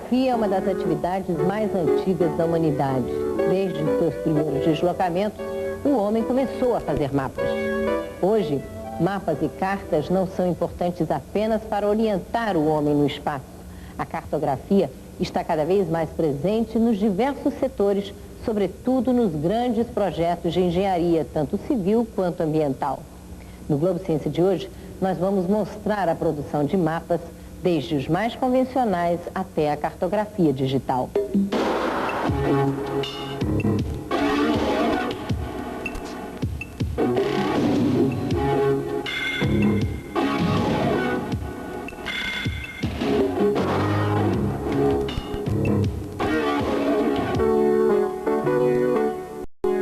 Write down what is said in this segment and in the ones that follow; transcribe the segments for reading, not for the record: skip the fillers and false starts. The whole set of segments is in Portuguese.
cartografia é uma das atividades mais antigas da humanidade. Desde seus primeiros deslocamentos, o homem começou a fazer mapas. Hoje, mapas e cartas não são importantes apenas para orientar o homem no espaço. A cartografia está cada vez mais presente nos diversos setores, sobretudo nos grandes projetos de engenharia, tanto civil quanto ambiental. No Globo Ciência de hoje, nós vamos mostrar a produção de mapas, desde os mais convencionais até a cartografia digital.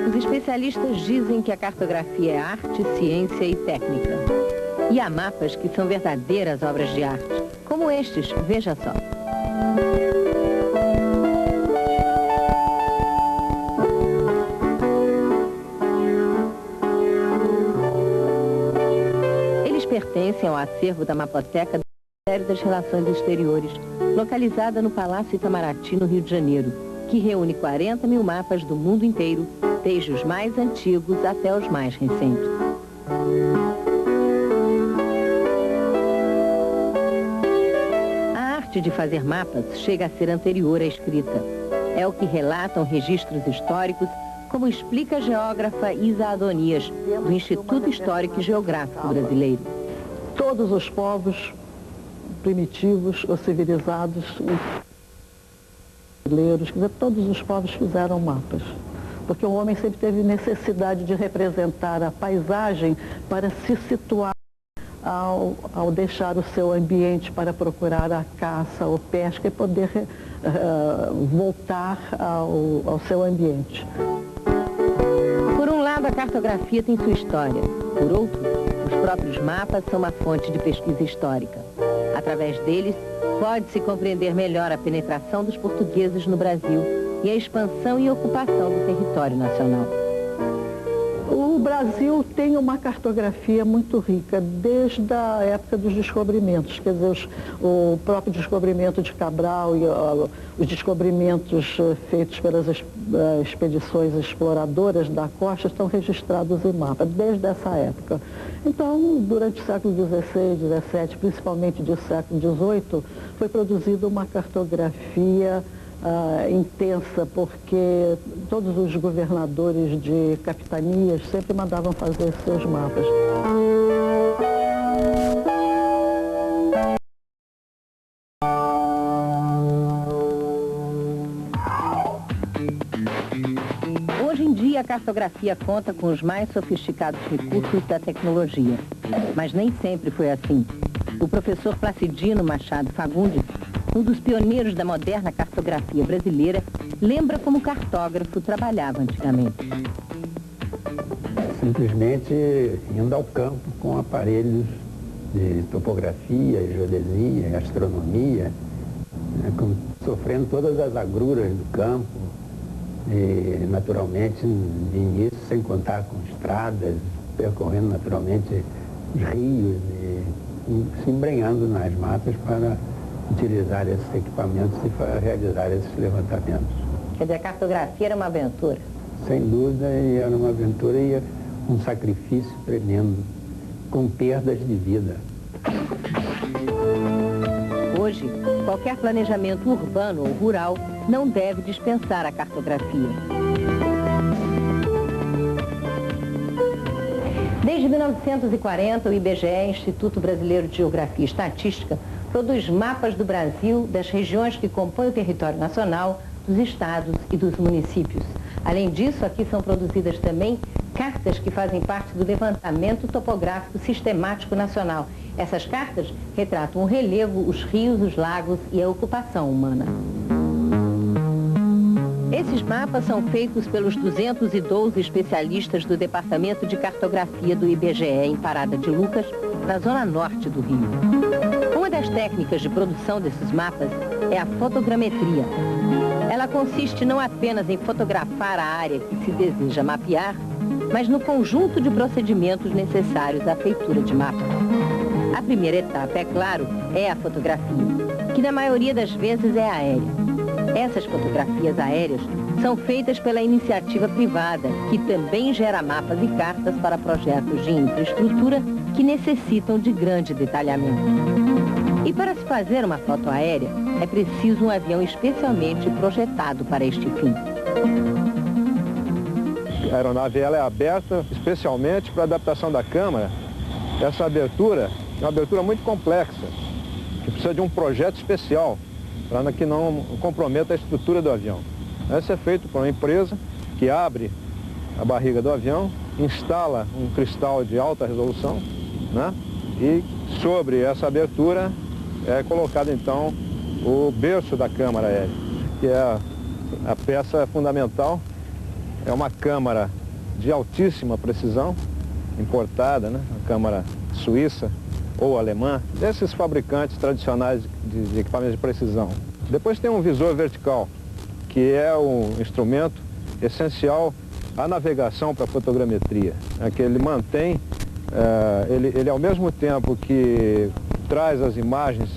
Os especialistas dizem que a cartografia é arte, ciência e técnica. E há mapas que são verdadeiras obras de arte, como estes, veja só. Eles pertencem ao acervo da Mapoteca do Ministério das Relações Exteriores, localizada no Palácio Itamaraty, no Rio de Janeiro, que reúne 40 mil mapas do mundo inteiro, desde os mais antigos até os mais recentes. A arte de fazer mapas chega a ser anterior à escrita. É o que relatam registros históricos, como explica a geógrafa Isa Adonias, do Instituto Histórico e Geográfico Brasileiro. Todos os povos primitivos ou civilizados brasileiros, quer dizer, todos os povos fizeram mapas. Porque o homem sempre teve necessidade de representar a paisagem para se situar ao deixar o seu ambiente para procurar a caça ou pesca e poder voltar ao seu ambiente. Por um lado, a cartografia tem sua história. Por outro, os próprios mapas são uma fonte de pesquisa histórica. Através deles, pode-se compreender melhor a penetração dos portugueses no Brasil e a expansão e ocupação do território nacional. O Brasil tem uma cartografia muito rica, desde a época dos descobrimentos. Quer dizer, o próprio descobrimento de Cabral e os descobrimentos feitos pelas expedições exploradoras da costa estão registrados em mapa, desde essa época. Então, durante o século XVI, XVII, principalmente do século XVIII, foi produzida uma cartografia intensa, porque todos os governadores de capitanias sempre mandavam fazer seus mapas. Hoje em dia, a cartografia conta com os mais sofisticados recursos da tecnologia. Mas nem sempre foi assim. O professor Placidino Machado Fagundes, um dos pioneiros da moderna cartografia brasileira, lembra como o cartógrafo trabalhava antigamente. Simplesmente indo ao campo com aparelhos de topografia, geodesia, astronomia, sofrendo todas as agruras do campo, e naturalmente, de início, sem contar com estradas, percorrendo naturalmente os rios e se embrenhando nas matas para utilizar esses equipamentos e realizar esses levantamentos. Quer dizer, a cartografia era uma aventura? Sem dúvida, e era uma aventura e um sacrifício tremendo, com perdas de vida. Hoje, qualquer planejamento urbano ou rural não deve dispensar a cartografia. Desde 1940, o IBGE, Instituto Brasileiro de Geografia e Estatística, produz mapas do Brasil, das regiões que compõem o território nacional, dos estados e dos municípios. Além disso, aqui são produzidas também cartas que fazem parte do levantamento topográfico sistemático nacional. Essas cartas retratam o relevo, os rios, os lagos e a ocupação humana. Esses mapas são feitos pelos 212 especialistas do Departamento de Cartografia do IBGE em Parada de Lucas, na zona norte do Rio. Uma das técnicas de produção desses mapas é a fotogrametria. Ela consiste não apenas em fotografar a área que se deseja mapear, mas no conjunto de procedimentos necessários à feitura de mapa. A primeira etapa, é claro, é a fotografia, que na maioria das vezes é aérea. Essas fotografias aéreas são feitas pela iniciativa privada, que também gera mapas e cartas para projetos de infraestrutura que necessitam de grande detalhamento. E para se fazer uma foto aérea, é preciso um avião especialmente projetado para este fim. A aeronave ela é aberta especialmente para a adaptação da câmera. Essa abertura é uma abertura muito complexa, que precisa de um projeto especial, para que não comprometa a estrutura do avião. Isso é feito por uma empresa que abre a barriga do avião, instala um cristal de alta resolução, né? E sobre essa abertura é colocado então o berço da câmara aérea, que é a peça fundamental. É uma câmara de altíssima precisão, importada, né? Uma câmara suíça ou alemã, desses fabricantes tradicionais de equipamentos de precisão. Depois tem um visor vertical, que é um instrumento essencial à navegação para a fotogrametria, né? Que ele mantém, ele ao mesmo tempo que traz as imagens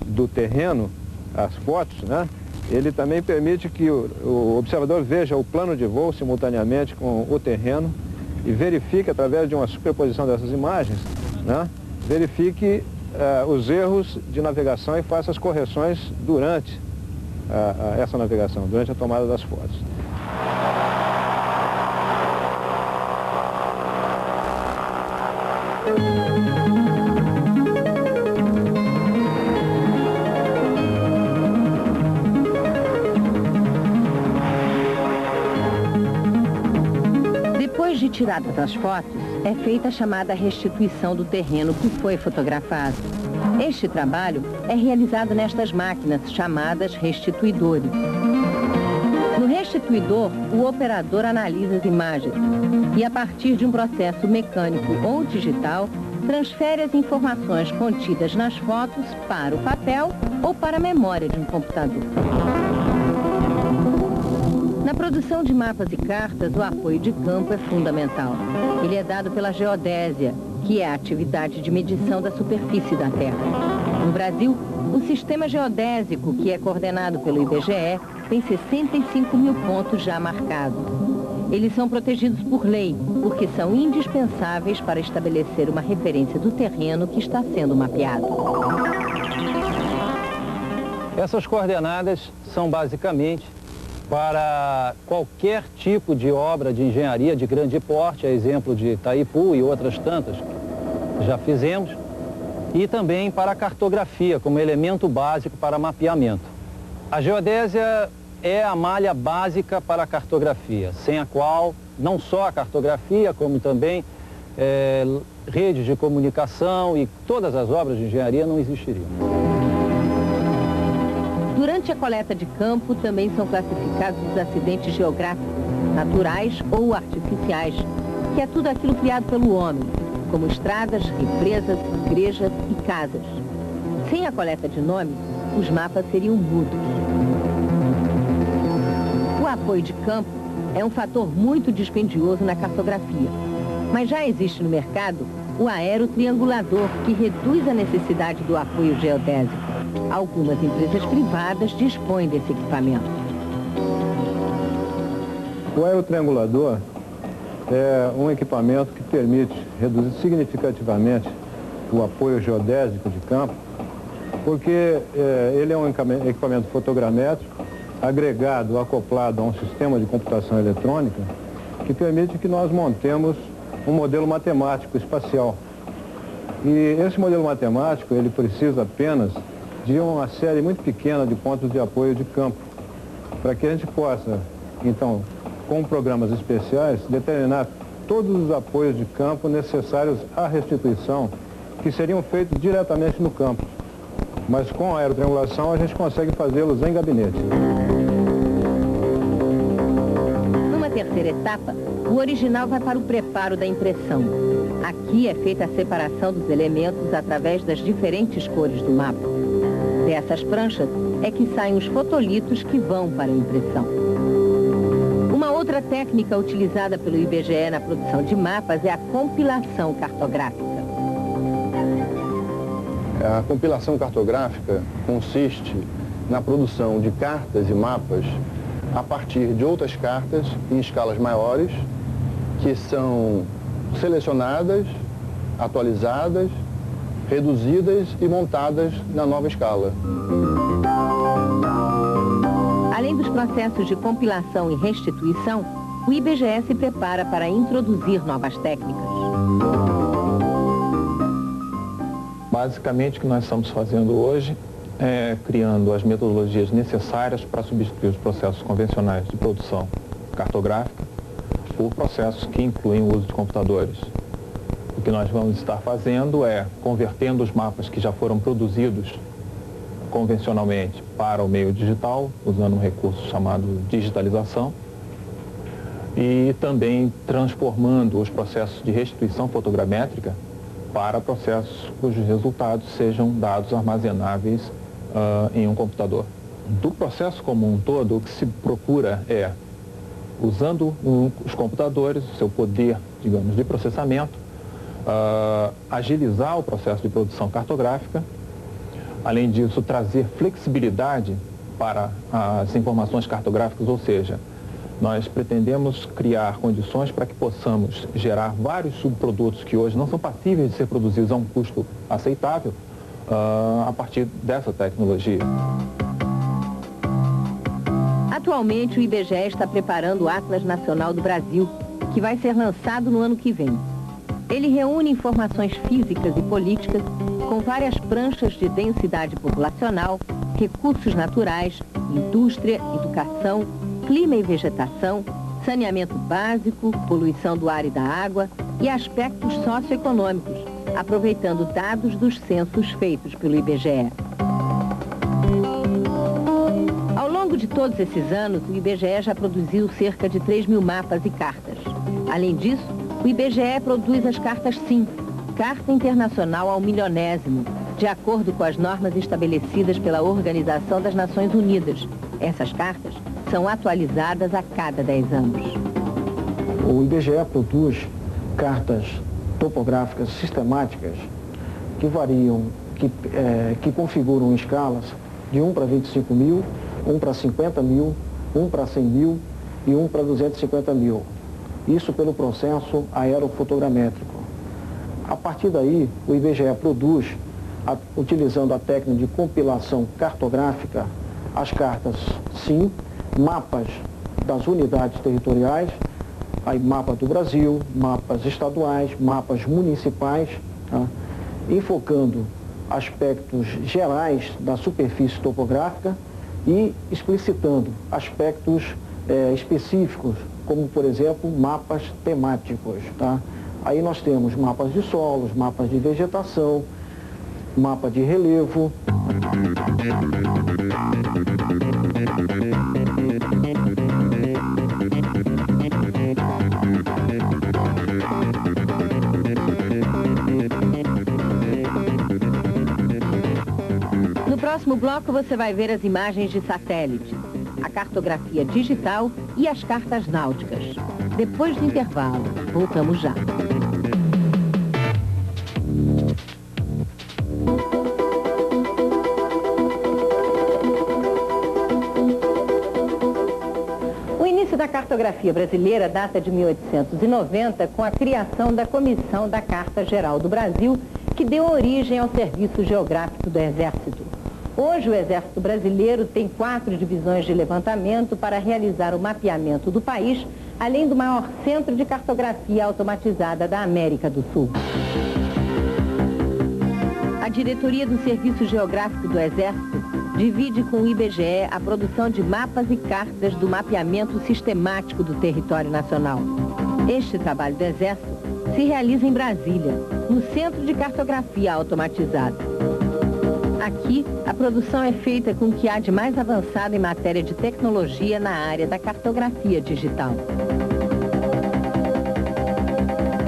do terreno, as fotos, né? Ele também permite que o observador veja o plano de voo simultaneamente com o terreno e verifique, através de uma superposição dessas imagens, né? Verifique os erros de navegação e faça as correções durante essa navegação, durante a tomada das fotos. Depois de tiradas as fotos, é feita a chamada restituição do terreno que foi fotografado. Este trabalho é realizado nestas máquinas chamadas restituidores. No restituidor, o operador analisa as imagens e, a partir de um processo mecânico ou digital, transfere as informações contidas nas fotos para o papel ou para a memória de um computador. Na produção de mapas e cartas, o apoio de campo é fundamental. Ele é dado pela geodésia, que é a atividade de medição da superfície da Terra. No Brasil, o sistema geodésico, que é coordenado pelo IBGE, tem 65 mil pontos já marcados. Eles são protegidos por lei, porque são indispensáveis para estabelecer uma referência do terreno que está sendo mapeado. Essas coordenadas são basicamente para qualquer tipo de obra de engenharia de grande porte, a exemplo de Itaipu e outras tantas que já fizemos, e também para a cartografia, como elemento básico para mapeamento. A geodésia é a malha básica para a cartografia, sem a qual não só a cartografia, como também redes de comunicação e todas as obras de engenharia não existiriam. Durante a coleta de campo, também são classificados os acidentes geográficos, naturais ou artificiais, que é tudo aquilo criado pelo homem, como estradas, represas, igrejas e casas. Sem a coleta de nomes, os mapas seriam mudos. O apoio de campo é um fator muito dispendioso na cartografia, mas já existe no mercado o aerotriangulador, que reduz a necessidade do apoio geodésico. Algumas empresas privadas dispõem desse equipamento. O aerotriangulador é um equipamento que permite reduzir significativamente o apoio geodésico de campo, porque ele é um equipamento fotogramétrico agregado, acoplado a um sistema de computação eletrônica que permite que nós montemos um modelo matemático espacial. E esse modelo matemático, ele precisa apenas de uma série muito pequena de pontos de apoio de campo, para que a gente possa, então, com programas especiais, determinar todos os apoios de campo necessários à restituição, que seriam feitos diretamente no campo. Mas com a aerotriangulação a gente consegue fazê-los em gabinete. Numa terceira etapa, o original vai para o preparo da impressão. Aqui é feita a separação dos elementos através das diferentes cores do mapa. Dessas pranchas é que saem os fotolitos que vão para a impressão. Uma outra técnica utilizada pelo IBGE na produção de mapas é a compilação cartográfica. A compilação cartográfica consiste na produção de cartas e mapas a partir de outras cartas em escalas maiores, que são selecionadas, atualizadas, reduzidas e montadas na nova escala. Além dos processos de compilação e restituição, o IBGE se prepara para introduzir novas técnicas. Basicamente, o que nós estamos fazendo hoje é criando as metodologias necessárias para substituir os processos convencionais de produção cartográfica por processos que incluem o uso de computadores. O que nós vamos estar fazendo é convertendo os mapas que já foram produzidos convencionalmente para o meio digital, usando um recurso chamado digitalização, e também transformando os processos de restituição fotogramétrica para processos cujos resultados sejam dados armazenáveis em um computador. Do processo como um todo, o que se procura é, usando os computadores, o seu poder, digamos, de processamento, agilizar o processo de produção cartográfica, além disso, trazer flexibilidade para as informações cartográficas, ou seja, nós pretendemos criar condições para que possamos gerar vários subprodutos que hoje não são passíveis de ser produzidos a um custo aceitável a partir dessa tecnologia. Atualmente, o IBGE está preparando o Atlas Nacional do Brasil, que vai ser lançado no ano que vem. Ele reúne informações físicas e políticas com várias pranchas de densidade populacional, recursos naturais, indústria, educação, clima e vegetação, saneamento básico, poluição do ar e da água e aspectos socioeconômicos, aproveitando dados dos censos feitos pelo IBGE. Ao longo de todos esses anos, o IBGE já produziu cerca de 3.000 mapas e cartas. Além disso, o IBGE produz as cartas SIM, Carta Internacional ao Milionésimo, de acordo com as normas estabelecidas pela Organização das Nações Unidas. Essas cartas são atualizadas a cada 10 anos. O IBGE produz cartas topográficas sistemáticas que variam, que configuram escalas de 1 para 25 mil, 1 para 50 mil, 1 para 100 mil e 1 para 250 mil. Isso pelo processo aerofotogramétrico. A partir daí, o IBGE produz, utilizando a técnica de compilação cartográfica, as cartas SIM, mapas das unidades territoriais, aí mapa do Brasil, mapas estaduais, mapas municipais, tá? Enfocando aspectos gerais da superfície topográfica e explicitando aspectos específicos, como, por exemplo, mapas temáticos, tá? Aí nós temos mapas de solos, mapas de vegetação, mapa de relevo. No próximo bloco você vai ver as imagens de satélite, a cartografia digital e as cartas náuticas. Depois do intervalo, voltamos já. O início da cartografia brasileira data de 1890, com a criação da Comissão da Carta Geral do Brasil, que deu origem ao Serviço Geográfico do Exército. Hoje, o Exército Brasileiro tem 4 divisões de levantamento para realizar o mapeamento do país, além do maior centro de cartografia automatizada da América do Sul. A diretoria do Serviço Geográfico do Exército divide com o IBGE a produção de mapas e cartas do mapeamento sistemático do território nacional. Este trabalho do Exército se realiza em Brasília, no Centro de Cartografia Automatizada. Aqui, a produção é feita com o que há de mais avançado em matéria de tecnologia na área da cartografia digital.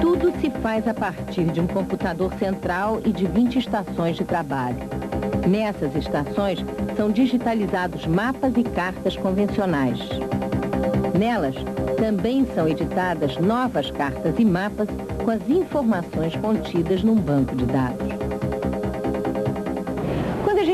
Tudo se faz a partir de um computador central e de 20 estações de trabalho. Nessas estações, são digitalizados mapas e cartas convencionais. Nelas, também são editadas novas cartas e mapas com as informações contidas num banco de dados.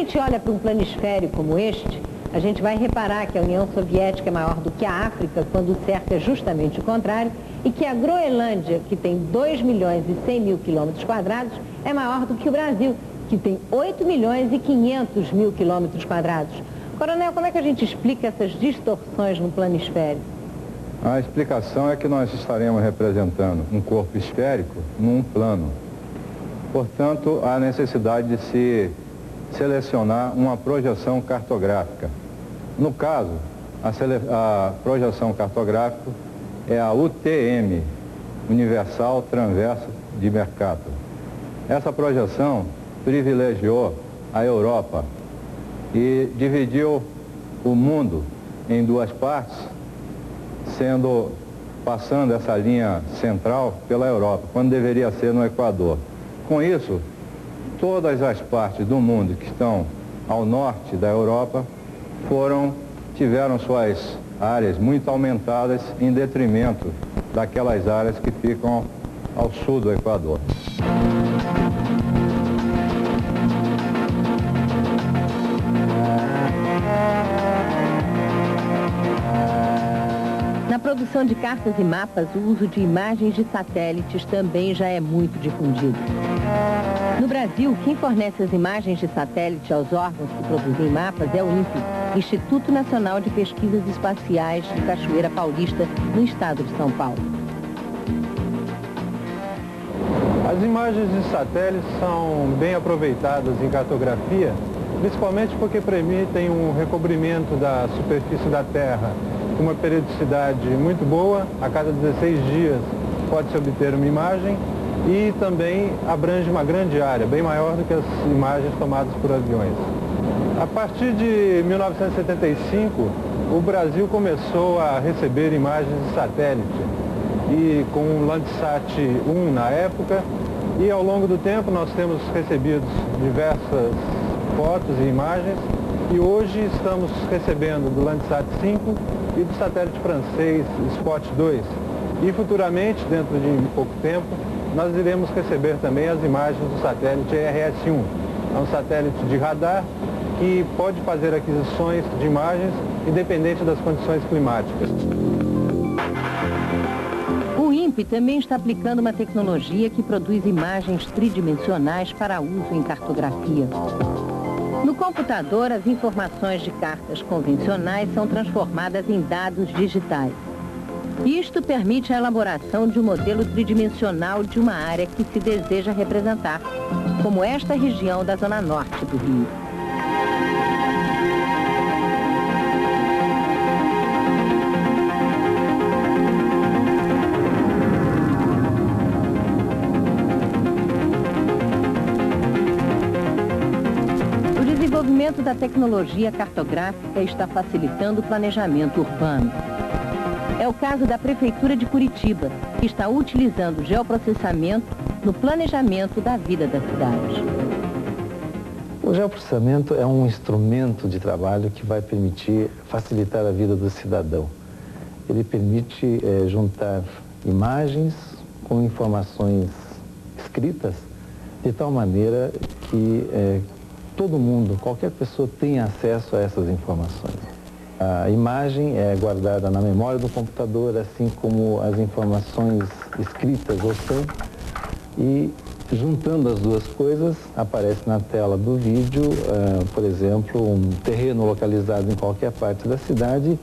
gente olha para um planisfério como este, a gente vai reparar que a União Soviética é maior do que a África, quando o certo é justamente o contrário, e que a Groenlândia, que tem 2 milhões e 100 mil quilômetros quadrados, é maior do que o Brasil, que tem 8 milhões e 500 mil quilômetros quadrados. Coronel, como é que a gente explica essas distorções no planisfério? A explicação é que nós estaremos representando um corpo esférico num plano. Portanto, há necessidade de se selecionar uma projeção cartográfica. No caso, a projeção cartográfica é a UTM, Universal Transverso de Mercator. Essa projeção privilegiou a Europa e dividiu o mundo em duas partes, passando essa linha central pela Europa, quando deveria ser no Equador. Com isso, todas as partes do mundo que estão ao norte da Europa tiveram suas áreas muito aumentadas em detrimento daquelas áreas que ficam ao sul do Equador. Na produção de cartas e mapas, o uso de imagens de satélites também já é muito difundido. No Brasil, quem fornece as imagens de satélite aos órgãos que produzem mapas é o INPE, Instituto Nacional de Pesquisas Espaciais de Cachoeira Paulista, no estado de São Paulo. As imagens de satélite são bem aproveitadas em cartografia, principalmente porque permitem um recobrimento da superfície da Terra com uma periodicidade muito boa. A cada 16 dias pode-se obter uma imagem e também abrange uma grande área, bem maior do que as imagens tomadas por aviões. A partir de 1975, o Brasil começou a receber imagens de satélite, e com o Landsat 1 na época, e ao longo do tempo nós temos recebido diversas fotos e imagens, e hoje estamos recebendo do Landsat 5 e do satélite francês Spot 2. E futuramente, dentro de pouco tempo, nós iremos receber também as imagens do satélite RS-1. É um satélite de radar que pode fazer aquisições de imagens independente das condições climáticas. O INPE também está aplicando uma tecnologia que produz imagens tridimensionais para uso em cartografia. No computador, as informações de cartas convencionais são transformadas em dados digitais. Isto permite a elaboração de um modelo tridimensional de uma área que se deseja representar, como esta região da zona norte do Rio. O desenvolvimento da tecnologia cartográfica está facilitando o planejamento urbano. É o caso da Prefeitura de Curitiba, que está utilizando o geoprocessamento no planejamento da vida da cidade. O geoprocessamento é um instrumento de trabalho que vai permitir facilitar a vida do cidadão. Ele permite juntar imagens com informações escritas de tal maneira que todo mundo, qualquer pessoa, tenha acesso a essas informações. A imagem é guardada na memória do computador, assim como as informações escritas o são, e juntando as duas coisas, aparece na tela do vídeo, por exemplo, um terreno localizado em qualquer parte da cidade,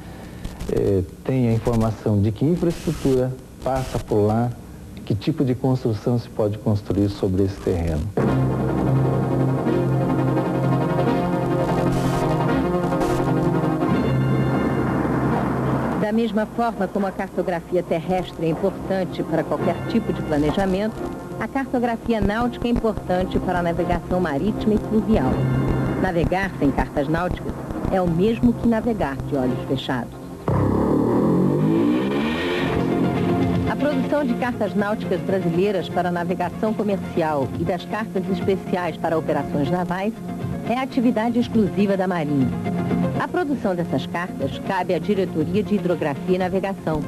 tem a informação de que infraestrutura passa por lá, que tipo de construção se pode construir sobre esse terreno. Da mesma forma como a cartografia terrestre é importante para qualquer tipo de planejamento, a cartografia náutica é importante para a navegação marítima e fluvial. Navegar sem cartas náuticas é o mesmo que navegar de olhos fechados. A produção de cartas náuticas brasileiras para navegação comercial e das cartas especiais para operações navais é atividade exclusiva da Marinha. A produção dessas cartas cabe à Diretoria de Hidrografia e Navegação.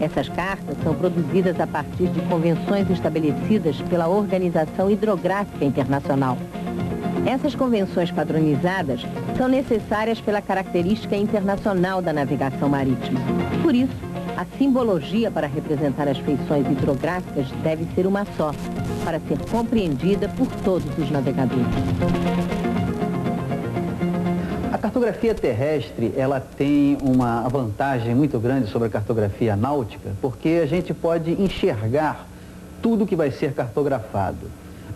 Essas cartas são produzidas a partir de convenções estabelecidas pela Organização Hidrográfica Internacional. Essas convenções padronizadas são necessárias pela característica internacional da navegação marítima. Por isso, a simbologia para representar as feições hidrográficas deve ser uma só, para ser compreendida por todos os navegadores. A cartografia terrestre, ela tem uma vantagem muito grande sobre a cartografia náutica, porque a gente pode enxergar tudo que vai ser cartografado.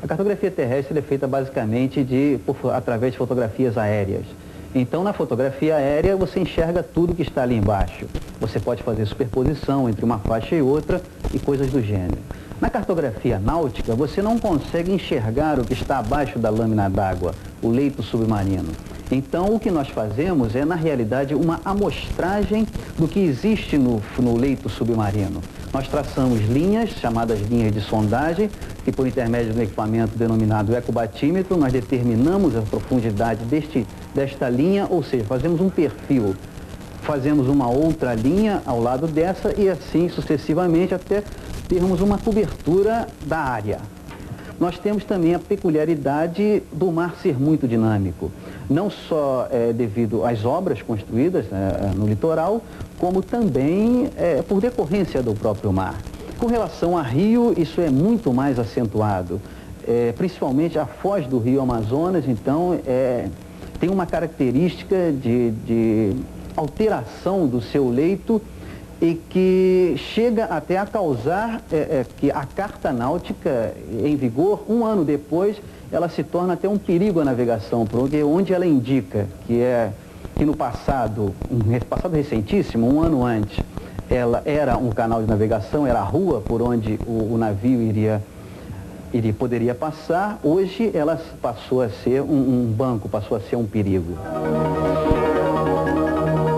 A cartografia terrestre é feita basicamente através de fotografias aéreas. Então, na fotografia aérea, você enxerga tudo que está ali embaixo. Você pode fazer superposição entre uma faixa e outra e coisas do gênero. Na cartografia náutica, você não consegue enxergar o que está abaixo da lâmina d'água, o leito submarino. Então, o que nós fazemos é, na realidade, uma amostragem do que existe no leito submarino. Nós traçamos linhas, chamadas linhas de sondagem, que por intermédio do equipamento denominado ecobatímetro, nós determinamos a profundidade desta linha, ou seja, fazemos um perfil. Fazemos uma outra linha ao lado dessa e assim sucessivamente até termos uma cobertura da área. Nós temos também a peculiaridade do mar ser muito dinâmico, não só devido às obras construídas no litoral, como também por decorrência do próprio mar. Com relação a rio, isso é muito mais acentuado, principalmente a foz do rio Amazonas, então, tem uma característica de alteração do seu leito e que chega até a causar que a carta náutica em vigor, um ano depois, ela se torna até um perigo à navegação, porque onde ela indica que no passado, passado recentíssimo, um ano antes, ela era um canal de navegação, era a rua por onde o navio poderia passar, hoje ela passou a ser um banco, passou a ser um perigo.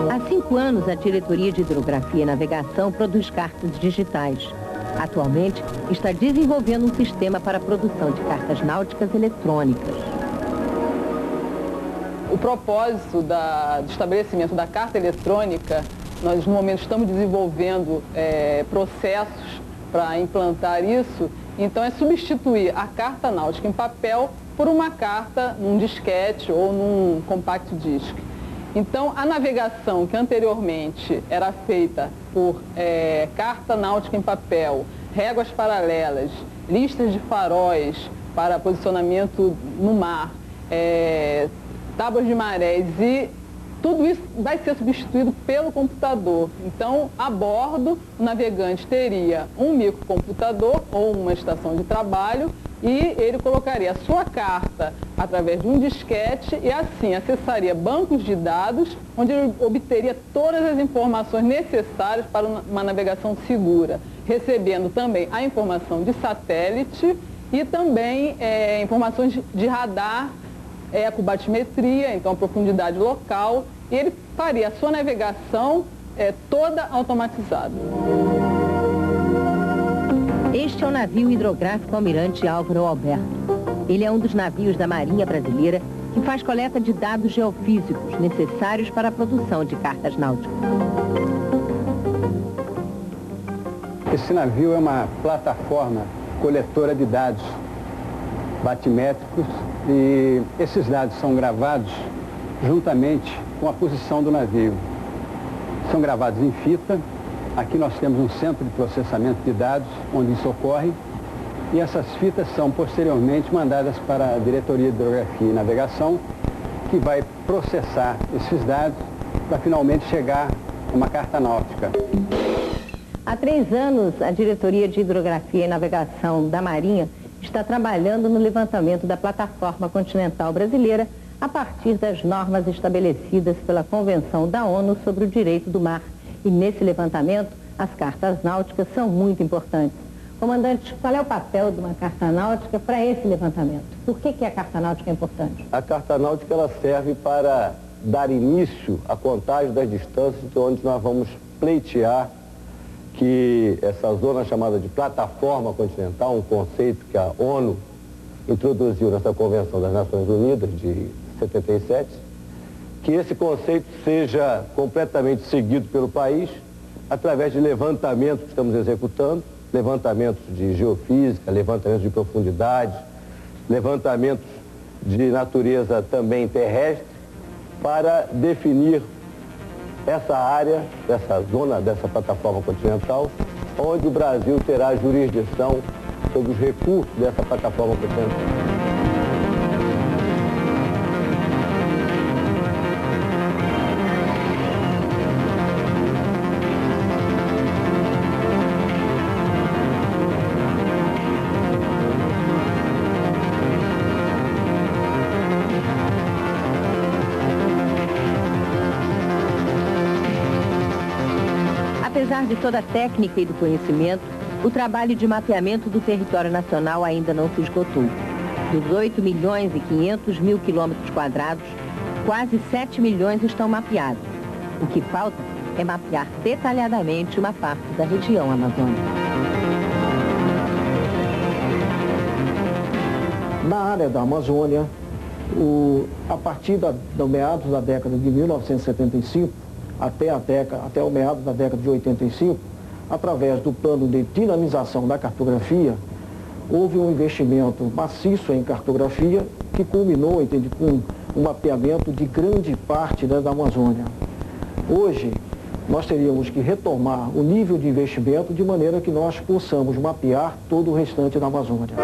Há 5 anos, a Diretoria de Hidrografia e Navegação produz cartas digitais. Atualmente, está desenvolvendo um sistema para a produção de cartas náuticas eletrônicas. O propósito do estabelecimento da carta eletrônica, nós no momento estamos desenvolvendo processos para implantar isso, então é substituir a carta náutica em papel por uma carta num disquete ou num compact disc. Então, a navegação que anteriormente era feita por carta náutica em papel, réguas paralelas, listas de faróis para posicionamento no mar, tábuas de marés e tudo isso vai ser substituído pelo computador. Então, a bordo, o navegante teria um microcomputador ou uma estação de trabalho e ele colocaria a sua carta através de um disquete e assim acessaria bancos de dados onde ele obteria todas as informações necessárias para uma navegação segura, recebendo também a informação de satélite e também informações de radar, ecobatimetria, então a profundidade local, e ele faria a sua navegação toda automatizada. Este é o navio hidrográfico Almirante Álvaro Alberto. Ele é um dos navios da Marinha Brasileira que faz coleta de dados geofísicos necessários para a produção de cartas náuticas. Esse navio é uma plataforma coletora de dados batimétricos e esses dados são gravados juntamente com a posição do navio. São gravados em fita. Aqui nós temos um centro de processamento de dados, onde isso ocorre, e essas fitas são posteriormente mandadas para a Diretoria de Hidrografia e Navegação, que vai processar esses dados para finalmente chegar a uma carta náutica. Há 3 anos, a Diretoria de Hidrografia e Navegação da Marinha está trabalhando no levantamento da plataforma continental brasileira a partir das normas estabelecidas pela Convenção da ONU sobre o Direito do Mar. E nesse levantamento, as cartas náuticas são muito importantes. Comandante, qual é o papel de uma carta náutica para esse levantamento? Por que a carta náutica é importante? A carta náutica ela serve para dar início à contagem das distâncias de onde nós vamos pleitear que essa zona chamada de plataforma continental, um conceito que a ONU introduziu nessa Convenção das Nações Unidas de 77, que esse conceito seja completamente seguido pelo país através de levantamentos que estamos executando, levantamentos de geofísica, levantamentos de profundidade, levantamentos de natureza também terrestre para definir essa área, essa zona dessa plataforma continental, onde o Brasil terá jurisdição sobre os recursos dessa plataforma continental. Apesar de toda a técnica e do conhecimento, o trabalho de mapeamento do território nacional ainda não se esgotou. Dos 8 milhões e 500 mil quilômetros quadrados, quase 7 milhões estão mapeados. O que falta é mapear detalhadamente uma parte da região amazônica. Na área da Amazônia, a partir do meados da década de 1975, até o meados da década de 85, através do plano de dinamização da cartografia, houve um investimento maciço em cartografia que culminou, com um mapeamento de grande parte da Amazônia. Hoje, nós teríamos que retomar o nível de investimento de maneira que nós possamos mapear todo o restante da Amazônia.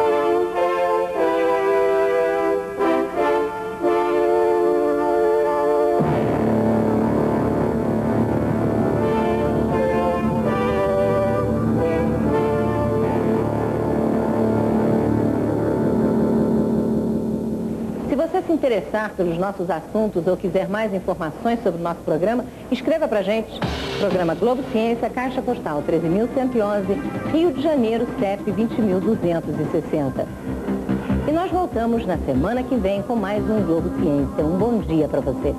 Se você se interessar pelos nossos assuntos ou quiser mais informações sobre o nosso programa, escreva pra gente. Programa Globo Ciência, Caixa Postal 13.111, Rio de Janeiro, CEP 20.260. E nós voltamos na semana que vem com mais um Globo Ciência. Um bom dia para você.